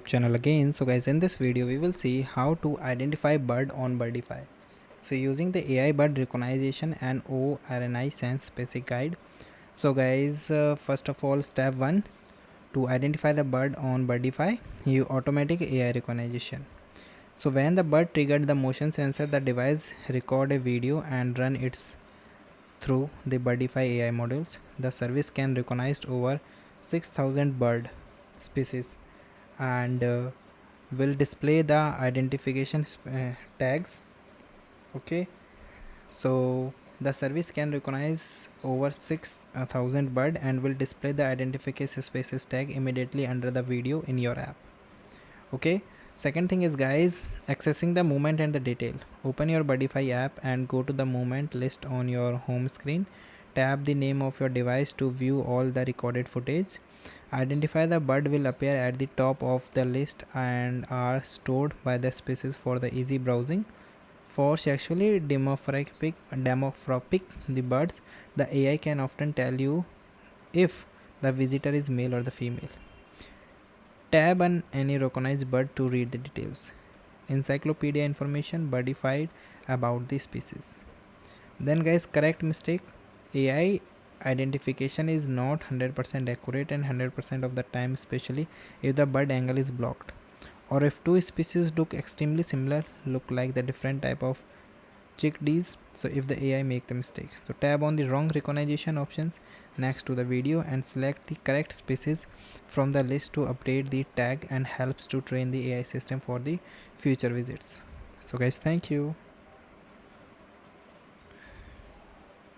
Channel again. So guys, in this video we will see how to identify bird on Birdfy. So using the AI bird recognition and OrniSense basic guide. So guys, first of all, step 1, to identify the bird on Birdfy, you automatic AI recognition. So when the bird triggered the motion sensor, the device record a video and run its through the Birdfy AI modules. The service can recognize over 6,000 bird species and will display the identification tags. Okay, so the service can recognize over 6,000 bird and will display the identification species tag immediately under the video in your app. Okay, second thing is guys, accessing the movement and the detail. Open your Birdfy app and go to the movement list on your home screen. Tap the name of your device to view all the recorded footage. Identify the bird will appear at the top of the list and are stored by the species for the easy browsing. For sexually dimorphic the birds, the AI can often tell you if the visitor is male or the female. Tab on any recognized bird to read the details. Encyclopedia information birdified about the species. Then guys, correct mistake. AI identification is not 100% accurate and 100% of the time, especially if the bird angle is blocked or if two species look extremely similar, look like the different type of chickpeas. So if the AI make the mistake, so tab on the wrong recognition options next to the video and select the correct species from the list to update the tag and helps to train the AI system for the future visits. So guys, thank you.